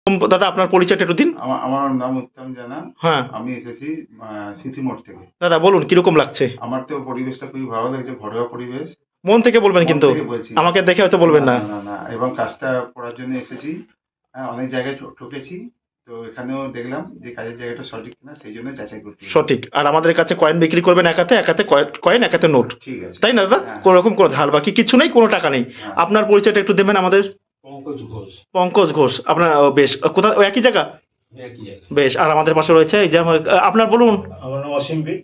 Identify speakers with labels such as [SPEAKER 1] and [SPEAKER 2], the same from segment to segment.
[SPEAKER 1] দাদা আপনার পরিচয়টা একটু দিন।
[SPEAKER 2] আমার নাম উত্তম জানা।
[SPEAKER 1] হ্যাঁ
[SPEAKER 2] আমি এসেছি সিটি মোড় থেকে।
[SPEAKER 1] দাদা বলুন কিরকম লাগছে?
[SPEAKER 2] আমার তো পরিবেশটা খুবই ভালো লাগছে, ঘরোয়া পরিবেশ।
[SPEAKER 1] মন থেকে বলবেন
[SPEAKER 2] মন
[SPEAKER 1] কিন্তু,
[SPEAKER 2] থেকে বলছি।
[SPEAKER 1] আমাকে দেখে হয়তো বলবেন না।
[SPEAKER 2] না এবং কাজটা করার জন্য এসেছি। অনেক জায়গায় ঠকেছি। তো এখানেও দেখলাম যে কাজের জায়গাটা সঠিক কিনা, সেই জন্য যাচাই করতে এসেছি।
[SPEAKER 1] সঠিক। আর আমাদের কাছে কয়েন বিক্রি করবেন একাতে একাতে কয়েন একাতে নোট,
[SPEAKER 2] ঠিক আছে।
[SPEAKER 1] তাই না দাদা?
[SPEAKER 2] হ্যাঁ।
[SPEAKER 1] কোনো রকম কোনো ঝাল বাকি কিছু নেই, কোনো টাকা নেই।
[SPEAKER 2] হ্যাঁ।
[SPEAKER 1] আপনার পরিচয়টা একটু দেবেন আমাদের।
[SPEAKER 3] পঙ্কজ ঘোষ।
[SPEAKER 1] পঙ্কজ ঘোষ। আপনার বেশ কোথায়, একই জায়গা?
[SPEAKER 3] একই জায়গায়।
[SPEAKER 1] বেশ। আর আমাদের পাশে রয়েছে এই যে আপনার বলুন।
[SPEAKER 3] আমার নাম অসীম বিট।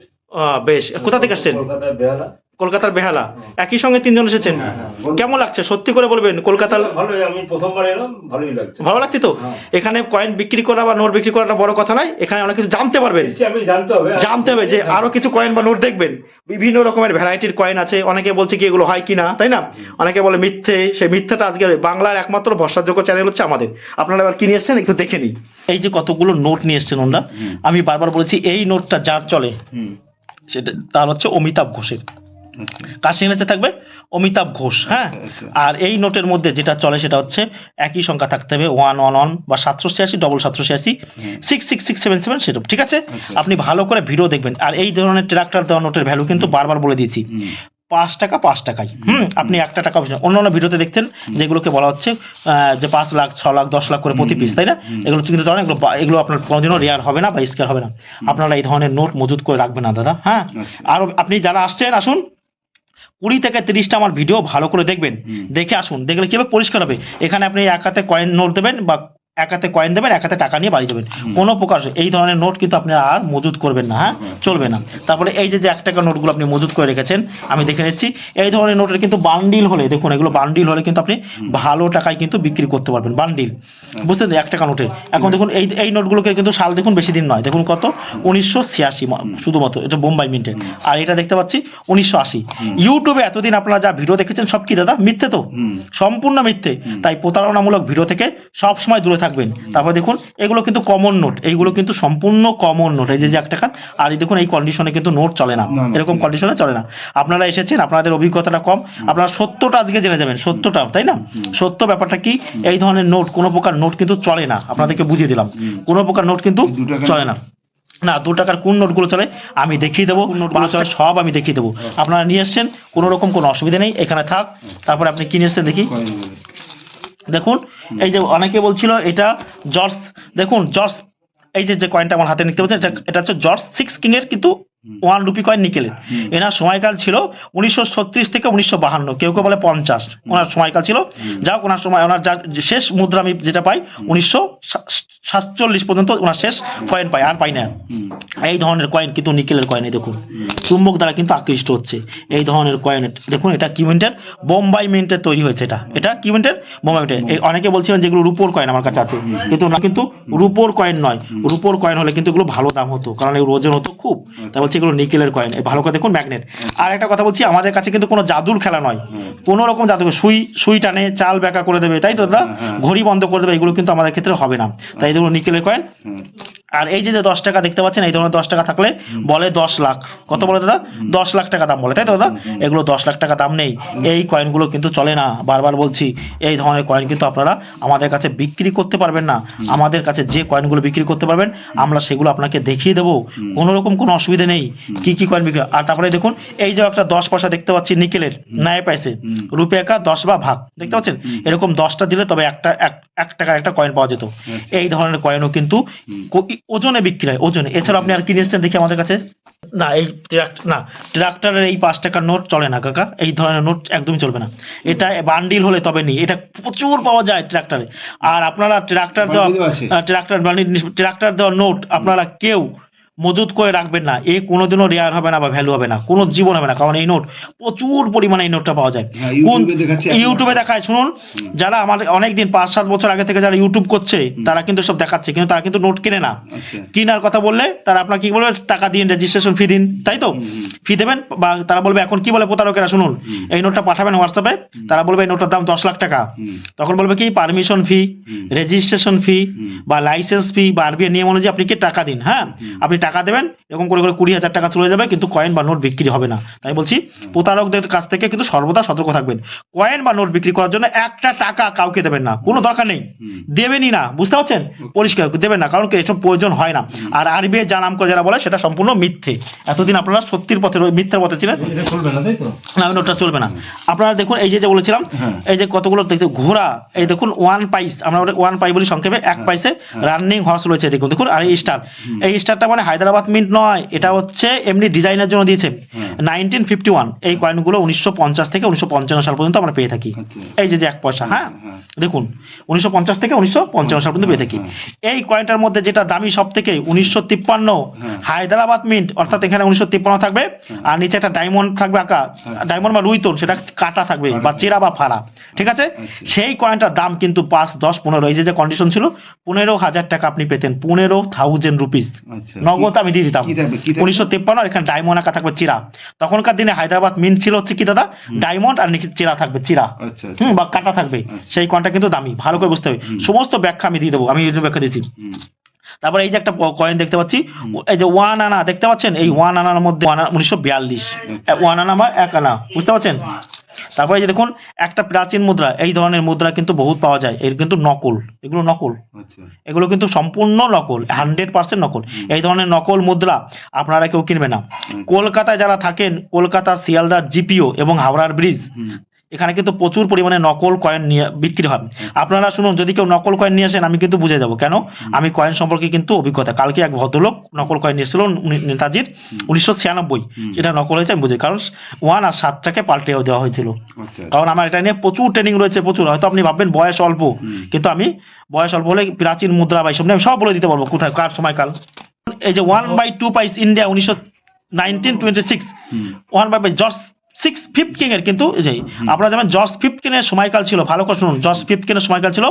[SPEAKER 1] বেশ। কোথা থেকে আসছেন?
[SPEAKER 3] কলকাতার বেহালা।
[SPEAKER 1] কলকাতার বেহালা। একই সঙ্গে তিনজন এসেছেন।
[SPEAKER 2] হ্যাঁ, হ্যাঁ।
[SPEAKER 1] কেমন লাগছে সত্যি করে বলবেন? কলকাতার
[SPEAKER 3] ভালোই, আমি প্রথমবার এলাম, ভালোই লাগছে।
[SPEAKER 1] ভালো লাগছে তো?
[SPEAKER 3] হ্যাঁ।
[SPEAKER 1] এখানে কয়েন বিক্রি করা বা নোট বিক্রি করাটা বড় কথা নয়, এখানে অনেক কিছু জানতে পারবেন।
[SPEAKER 3] এসছি, আমি জানতে হবে
[SPEAKER 1] যে আরো কিছু কয়েন বা নোট দেখবেন, বিভিন্ন রকমের ভ্যারাইটির কয়েন আছে। অনেকে বলছে কি এগুলো হয় কিনা, তাই না? অনেকে বলে মিথ্যে। সেই মিথ্যাটা আজকে বাংলার একমাত্র ভরসাযোগ্য চ্যানেল হচ্ছে আমাদের। আপনারা এবার কি নিয়ে এসছেন একটু দেখে নিই। এই যে কতগুলো নোট নিয়ে এসছেন ওনারা, আমি বারবার বলেছি এই নোটটা যার চলে সেটা তার হচ্ছে অমিতাভ ঘোষের। কার সিগনেচার থাকবে? অমিতাভ ঘোষ। হ্যাঁ। আর এই নোটের মধ্যে যেটা চলে সেটা হচ্ছে একই সংখ্যা থাকতে হবে 111 বা 786 786 66677 সেটা ঠিক আছে। আপনি ভালো করে ভিডিও দেখবেন। আর এই ধরনের ট্রাক্টর দেওয়া নোটের ভ্যালু কিন্তু বারবার বলে দিয়েছি, 5 টাকা 5 টাকায়। আপনি 1 টাকা অন্যান্য ভিডিওতে দেখতেন যেগুলোকে বলা হচ্ছে যে 5 লাখ 6 লাখ 10 লাখ করে প্রতি পিস, তাই না? এগুলো কিন্তু ধরেন এগুলো আপনার কোনোদিনও রেয়ার হবে না বা স্কেয়ার হবে না। আপনারা এই ধরনের নোট মজুত করে রাখবেন না দাদা। হ্যাঁ। আর আপনি যারা আসছেন আসুন, 20 থেকে 30টা আমার ভিডিও ভালো করে দেখবেন, দেখে আসুন। দেখলে কি হবে, পরিষ্কার হবে। এখানে আপনি এক হাতে কয়েন নোট দেবেন বা এক হাতে কয়েন দেবেন, এক হাতে টাকা নিয়ে বাড়ি যাবেন। কোনো প্রকার এই ধরনের নোট কিন্তু আপনি আর মজুত করবেন না। হ্যাঁ, চলবে না। তারপরে এই যে 1 টাকা নোটগুলো আপনি মজুত করে রেখেছেন, আমি দেখে নিচ্ছি। এই ধরনের নোটের কিন্তু বান্ডিল হলে, দেখুন এগুলো বান্ডিল হলে কিন্তু আপনি ভালো টাকায় কিন্তু বিক্রি করতে পারবেন। বান্ডিল, বুঝলেন? 1 টাকা নোটের এখন দেখুন এই নোটগুলোকে কিন্তু সাল দেখুন বেশি দিন নয়, দেখুন কত 1986 শুধুমাত্র, এটা বোম্বাই মিন্টের। আর এটা দেখতে পাচ্ছি 1980। ইউটিউবে এতদিন আপনারা যা ভিডিও দেখেছেন সব কি দাদা মিথ্যে তো? সম্পূর্ণ মিথ্যে। তাই প্রতারণামূলক ভিডিও থেকে সব সময় দূরে থাকবেন। তারপর দেখুন এগুলো কিন্তু কমন নোট, এইগুলো কিন্তু সম্পূর্ণ কমন নোট। এই যে 1 টাকা। আর এই দেখুন এই কন্ডিশনে কিন্তু নোট চলে না, এরকম কন্ডিশনে চলে না। আপনারা এসেছেন, আপনাদের অভিজ্ঞতাটা কম, আপনারা সত্যটা আজকে জেনে যাবেন, সত্যটা, তাই না? সত্য ব্যাপারটা কি, এই ধরনের নোট, কোনো প্রকার নোট কিন্তু চলে না। আপনাদেরকে বুঝিয়ে দিলাম, কোনো প্রকার নোট কিন্তু চলে না। না, 2 টাকার কোন নোটগুলো চলে আমি দেখিয়ে দেবো, নোটগুলো চলে সব আমি দেখিয়ে দেবো। আপনারা নিয়ে এসছেন, কোনো রকম কোনো অসুবিধা নেই, এখানে থাক। তারপরে আপনি কিনে এসছেন দেখি। দেখুন এই যে অনেকে বলছিল এটা জর্জ, দেখুন জর্জ, এই যে কয়েনটা আমার হাতে দেখতে পাচ্ছেন, এটা হচ্ছে জর্জ 6 কিং এর কিন্তু 1 রুপি কয়েন নিকেলের। এনার সময়কাল ছিল 1936 থেকে 1952, কেউ কেউ বলে 50 ওনার সময়কাল ছিল। যাও ওনার সময়, ওনার যা শেষ মুদ্রা আমি যেটা পাই 1947 পর্যন্ত ওনার শেষ কয়েন পাই, আর পাই না। এই ধরনের কয়েন কিন্তু নিকেলের কয়েন, এই দেখুন চুম্বক দ্বারা কিন্তু আকৃষ্ট হচ্ছে এই ধরনের কয়েন। দেখুন এটা কি মিন্টের? বোম্বাই মিন্টের তৈরি হয়েছে। এটা কি মিন্টের? বোম্বাই মিন্টের। এই অনেকে বলছিলেন যেগুলো রূপোর কয়েন আমার কাছে আছে, কিন্তু না, কিন্তু রূপোর কয়েন নয়। রূপোর কয়েন হলে কিন্তু এগুলো ভালো দাম হতো, কারণ এগুলো ওজন হতো খুব। তা বলছি এগুলো নিকেলের কয়েন, ভালো করে দেখুন ম্যাগনেট। আর একটা কথা বলছি, আমাদের কাছে কিন্তু কোনো জাদুর খেলা নয়, কোনো রকম জাদু সুই টানে চাল ব্যাকা করে দেবে, তাই তো দাদা? ঘড়ি বন্ধ করে দেবে, এগুলো কিন্তু আমাদের ক্ষেত্রে হবে না। তাই এগুলো নিকেলের কয়েন। আর এই যে 10 টাকা দেখতে পাচ্ছেন, এই ধরনের 10 টাকা থাকলে বলে 10 লাখ। কত বলে দাদা? 10 লাখ টাকা দাম বলে, তাই তো দাদা? এগুলো 10 লাখ টাকা দাম নেই, এই কয়েনগুলো কিন্তু চলে না। বারবার বলছি এই ধরনের কয়েন কিন্তু আপনারা আমাদের কাছে বিক্রি করতে পারবেন না। আমাদের কাছে যে কয়েনগুলো বিক্রি করতে পারবেন আমরা সেগুলো আপনাকে দেখিয়ে দেবো, কোনো রকম কোনো অসুবিধা নেই। কি কয়েন বিক্রি। আর তারপরে দেখুন এই যে একটা 10 পয়সা দেখতে পাচ্ছি নিকেলের, ন্যায় পাইছে রুপে একা 10 বা ভাগ, দেখতে পাচ্ছেন? এরকম 10টা দিলে তবে একটা 1 টাকার একটা কয়েন পাওয়া যেত। এই ধরনের কয়েনও কিন্তু ওজনে বিক্রি হয়, ওজনে। এছাড়া আপনি আর কি নিয়েছেন দেখি আমাদের কাছে? না, এই ট্রাক্টরের এই 5 টাকার নোট চলে না কাকা, এই ধরনের নোট একদমই চলবে না। এটা বান্ডিল হলে তবে নি, এটা প্রচুর পাওয়া যায় ট্রাক্টরে। আর আপনারা ট্রাক্টর দেওয়া নোট আপনারা কেউ মজুত করে রাখবেন না, এ কোনোদিনও রেয়ার হবে না বা ভ্যালু হবে না, কোনো জীবন হবে না। কারণ এই নোট প্রচুর পরিমাণে এই নোটটা পাওয়া যায়। কোন ইউটিউবে দেখায়, শুনুন, যারা আমাদের অনেকদিন 5-7 বছর আগে থেকে যারা ইউটিউব করছে তারা কিন্তু সব দেখাচ্ছে, কিন্তু তারা কিন্তু নোট কিনে না। কেনার কথা বললে তারা আপনার কি বলবে, টাকা দিন, রেজিস্ট্রেশন ফি দিন, তাই তো? ফি দেবেন। বা তারা বলবে এখন কি বলে প্রতারকেরা, শুনুন, এই নোটটা পাঠাবেন হোয়াটসঅ্যাপে, তারা বলবে এই নোটটার দাম 10 লাখ টাকা। তখন বলবে কি পারমিশন ফি, রেজিস্ট্রেশন ফি বা লাইসেন্স ফি বা আরবিআই নিয়ম অনুযায়ী আপনি কি টাকা দিন। হ্যাঁ, আপনি টাকা দেবেন, এরকম করে করে 20,000 টাকা চলে যাবে, কিন্তু কয়েন বা নোট বিক্রি হবে না। তাই বলছি প্রতারকদের কাছ থেকে কিন্তু সর্বদা সতর্ক থাকবেন। কয়েন বা নোট বিক্রি করার জন্য একটা টাকা কাউকে দেবেন না, কোনো দরকার নেই, দেবেনই না, বুঝতে পারছেন? পরিষ্কার দেবেন না, কারণ কি এসব প্রয়োজন হয় না। আর আরবিআই যা নাম করে যারা বলে সেটা সম্পূর্ণ মিথ্যে। এতদিন আপনারা সত্যির পথে মিথ্যার পথে ছিলেন,
[SPEAKER 3] এটা চলবে না, তাই তো?
[SPEAKER 1] না নোটটা চলবে না। আপনারা দেখুন এই যে বলেছিলাম, এই যে কতগুলো দেখতে ঘোড়া, এই দেখুন 1 পাইস, আমরা 1 পাই বলি সংক্ষেপে, 1 পাইসে রানিং হর্স রয়েছে, দেখুন দেখুন। আর এই স্টার, এই স্টারটা মানে হায়দ্রাবাদ মিন্ট নয়, এটা হচ্ছে এমনি ডিজাইনের জন্য দিয়েছে। 1951 এই কয়েনগুলো 1950 থেকে 1955 সাল পর্যন্ত আমরা পেয়ে থাকি। এই যে 1 পয়সা, হ্যাঁ দেখুন 1950 থেকে 1955 সাল পর্যন্ত পেয়ে থাকি। এই কয়েনটার মধ্যে যেটা দামি সব থেকে 1953 হায়দ্রাবাদ মিন্ট, অর্থাৎ এখানে 1953 থাকবে, আর নিচে একটা ডায়মন্ড থাকবে আঁকা, ডায়মন্ড বা রুইতন, সেটা কাটা থাকবে বা চেরা বা ফাড়া, ঠিক আছে? সেই কয়েনটার দাম কিন্তু 5, 10, 15, এই যে কন্ডিশন ছিল 15,000 টাকা আপনি পেতেন, 15,000 রুপিস নগদ আমি দিয়ে দিতাম। 1953 আর এখানে ডায়মন্ড আঁকা থাকবে চিরা। তখনকার দিনে হায়দ্রাবাদ মিন্ট ছিল হচ্ছে কি দাদা, ডায়মন্ড আর নিচে চিরা থাকবে, চিরা বা কাটা থাকবে। সেই কয়েনটা কিন্তু দামি, ভালো করে বুঝতে হবে। সমস্ত ব্যাখ্যা আমি দিয়ে দেবো, আমি এই ব্যাখ্যা দিয়েছি। তারপরে এই যে একটা কয়েন দেখতে পাচ্ছি, এই যে 1 আনা দেখতে পাচ্ছেন, এই 1 আনার মধ্যে 1942 1 আনা বা 1 আনা, বুঝতে পারছেন? তারপরে এই যে দেখুন একটা প্রাচীন মুদ্রা, এই ধরনের মুদ্রা কিন্তু বহুত পাওয়া যায়, এর কিন্তু নকল, এগুলো নকল, এগুলো কিন্তু সম্পূর্ণ নকল, 100% নকল। এই ধরনের নকল মুদ্রা আপনারা কেউ কিনবে না। কলকাতায় যারা থাকেন, কলকাতা শিয়ালদা জিপিও এবং হাওড়ার ব্রিজ, এখানে কিন্তু প্রচুর পরিমাণে নকল কয়েন নিয়ে বিক্রি হয়। আপনারা শুনুন, যদি কেউ নকল কয়েন নিয়ে আসেন আমি কিন্তু বুঝে যাবো, কেন? আমি কয়েন সম্পর্কে কিন্তু অভিজ্ঞতা। কালকে এক ভদ্রলোক নকল কয়েন নিয়েছিল নেতাজির 1996, এটা নকল হয়েছে আমি বুঝি, কারণ 1 আর 7টাকে পাল্টে দেওয়া হয়েছিল। কারণ আমার এটা নিয়ে প্রচুর ট্রেনিং রয়েছে, প্রচুর। হয়তো আপনি ভাববেন বয়স অল্প, কিন্তু আমি বয়স অল্প হলে প্রাচীন মুদ্রা বা এইসব নিয়ে আমি সব বলে দিতে পারবো, কোথায় কার সময়কাল। এই যে 1/2 পাইস ইন্ডিয়া 1926, 1/2 জর্জ 15 এর কিন্তু আপনারা জানেন জর্জ 15 এর সময়কাল ছিল, ভালো করে শুনুন, জর্জ 15 এর সময়কাল ছিল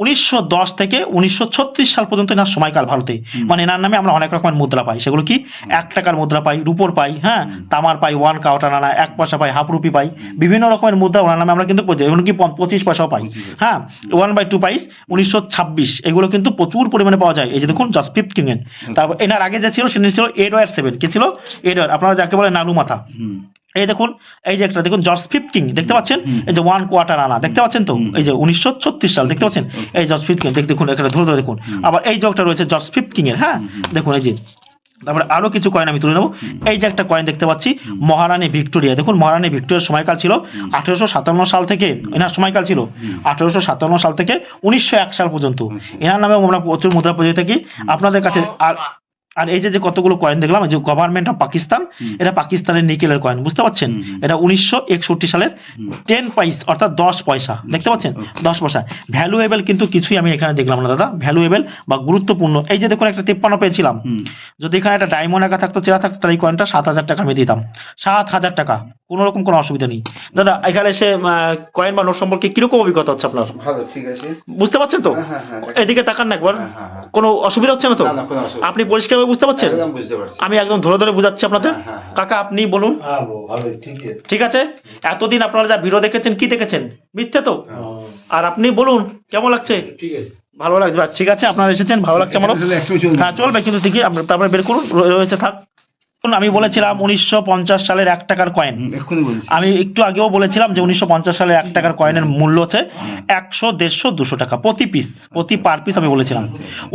[SPEAKER 1] 1910 থেকে 1936 সাল পর্যন্ত এনার সময়কাল ভারতে। মানে এনার নামে আমরা অনেক রকমের মুদ্রা পাই, সেগুলো কি 1 টাকার মুদ্রা পাই, রুপোর পাই, হ্যাঁ তামার পাই, 1 কাওয়াটার আনা, 1 পয়সা পাই, হাফ রুপি পাই, বিভিন্ন রকমের মুদ্রা ওনার নামে আমরা কিন্তু এমনকি 25 পয়সাও পাই, হ্যাঁ 1/2 পাইস 1926, এগুলো কিন্তু প্রচুর পরিমাণে পাওয়া যায়। এই যে দেখুন জর্জ 15 এর। তারপর এনার আগে যে ছিল সেটা ছিল এডওয়ার্ড 7, কি ছিল? এডওয়ার্ড, আপনারা যাকে বলে নালু মাথা। এই দেখুন এই যে একটা দেখুন জর্জ 15 দেখতে পাচ্ছেন, এই যে 1 কোয়ার্টার আনা দেখতে পাচ্ছেন তো, এই যে 1936 সাল দেখতে পাচ্ছেন, এই জর্জ 15 দেখুন এখানে ধরে ধরে দেখুন। আবার এই যে একটা রয়েছে জর্জ 15 এর, হ্যাঁ দেখুন এই যে। তারপরে আরো কিছু কয়েন আমি তুলে নেবো। এই যে একটা কয়েন দেখতে পাচ্ছি মহারানী ভিক্টোরিয়া, দেখুন মহারানী ভিক্টোরিয়ার সময়কাল ছিল 1857 সাল থেকে, এনার সময়কাল ছিল 1857 সাল থেকে 1901 সাল পর্যন্ত। এনার নামে আমরা প্রচুর মুদ্রা পেয়ে থাকি আপনাদের কাছে। আর এই যে কতগুলো কয়েন দেখলাম, যে গভর্নমেন্ট অফ পাকিস্তান, এটা পাকিস্তানের নিকেলের কয়েন, বুঝতে পারছেন? এটা 1961 সালের 10 পাইস, অর্থাৎ 10 পয়সা, দেখতে পাচ্ছেন 10 পয়সা। ভ্যালুয়েবল কিন্তু কিছুই আমি এখানে দেখলাম না দাদা, ভ্যালুয়েবল বা গুরুত্বপূর্ণ। এই যে দেখুন একটা 53 পেয়েছিলাম, যদি এখানে একটা ডায়মন্ড আঁকা থাকতো, চেরা থাকতো, তাহলে এই কয়েনটা 7,000 টাকা আমি দিতাম, 7,000 টাকা, কোনো রকম কোনো অসুবিধা নেই। দাদা এখানে এসে কয়েন বা নোট সম্পর্কে কিরকম অভিজ্ঞতা হচ্ছে আপনার?
[SPEAKER 2] ভালো, ঠিক আছে,
[SPEAKER 1] বুঝতে পারছেন তো? এদিকে তাকান না একবার, কোনো অসুবিধা হচ্ছে না তো? আপনি পরিষ্কার বুঝতে পারছেন? আমি একদম ধরে ধরে বুঝাচ্ছি আপনাদের। কাকা আপনি বলুন। ঠিক আছে, এতদিন আপনারা যা ভিডিও দেখেছেন, কি দেখেছেন? মিথ্যে তো? আর আপনি বলুন কেমন লাগছে?
[SPEAKER 3] ঠিক আছে,
[SPEAKER 1] ভালো লাগছে, ঠিক আছে, আপনারা এসেছেন, ভালো লাগছে আমার। হ্যাঁ চলবে, কিন্তু দেখি তারপরে বের করুন, রয়েছে থাক। আমি বলেছিলাম 1950 সালের 1 টাকার কয়েন, আমি একটু আগেও বলেছিলাম যে 1950 সালের 1 টাকার কয়েনের মূল্য হচ্ছে 100, 150, 200 টাকা প্রতি পিস, প্রতি পার পিস আমি বলেছিলাম।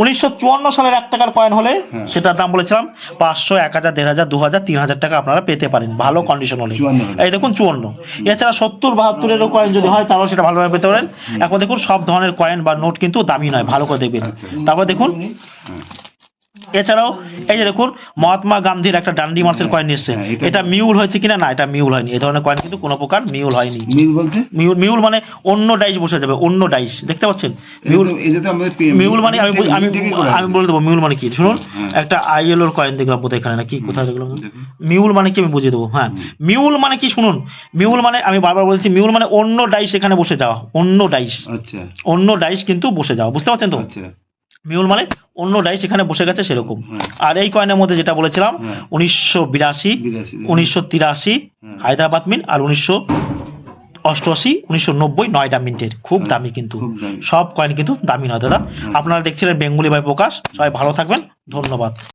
[SPEAKER 1] 1954 সালের 1 টাকার কয়েন হলে সেটার দাম বলেছিলাম 500, 1000, 1500, 2000, 3000 টাকা আপনারা পেতে পারেন ভালো কন্ডিশন হলে। এই দেখুন 54। এছাড়া 70, 72-এরও কয়েন যদি হয় তাহলে সেটা ভালোভাবে পেতে পারেন। এখন দেখুন সব ধরনের কয়েন বা নোট কিন্তু দামি নয়, ভালো করে দেখবেন। তারপর দেখুন এছাড়াও এই যে দেখুন মহাত্মা গান্ধীর একটা ডান্ডি মার্চের কয়েন নিচ্ছে, এটা মিউল হয়েছে কিনা? না, এটা মিউল হয়নি। এই ধরনের কয়েন কিন্তু কোনো প্রকার মিউল হয়নি। মিউল মানে অন্য ডাইস বসে যাবে, অন্য ডাইস, দেখতে পাচ্ছেন? মিউল মানে আমি বলে দেবো মিউল মানে কি, শুনুন। একটা আইএলওর কয়েন দেখলাম বোধহয় এখানে, নাকি কোথায় দেখলাম। মিউল মানে কি আমি বুঝিয়ে দেবো। হ্যাঁ মিউল মানে কি শুনুন, মিউল মানে আমি বারবার বলছি, মিউল মানে অন্য ডাইস এখানে বসে যাওয়া, অন্য ডাইস, অন্য ডাইস কিন্তু বসে যাওয়া, বুঝতে পারছেন তো? মিউল মানে অন্য ডাইস এখানে বসে গেছে সেরকম। আর এই কয়েনের মধ্যে যেটা বলেছিলাম 1982, 1983 হায়দ্রাবাদ মিন্ট, আর 1988, 1990 নয়ডা মিন্টের, খুব দামি কিন্তু। সব কয়েন কিন্তু দামি নয় দাদা। আপনারা দেখছিলেন বেঙ্গলি বাই প্রকাশ। সবাই ভালো থাকবেন, ধন্যবাদ।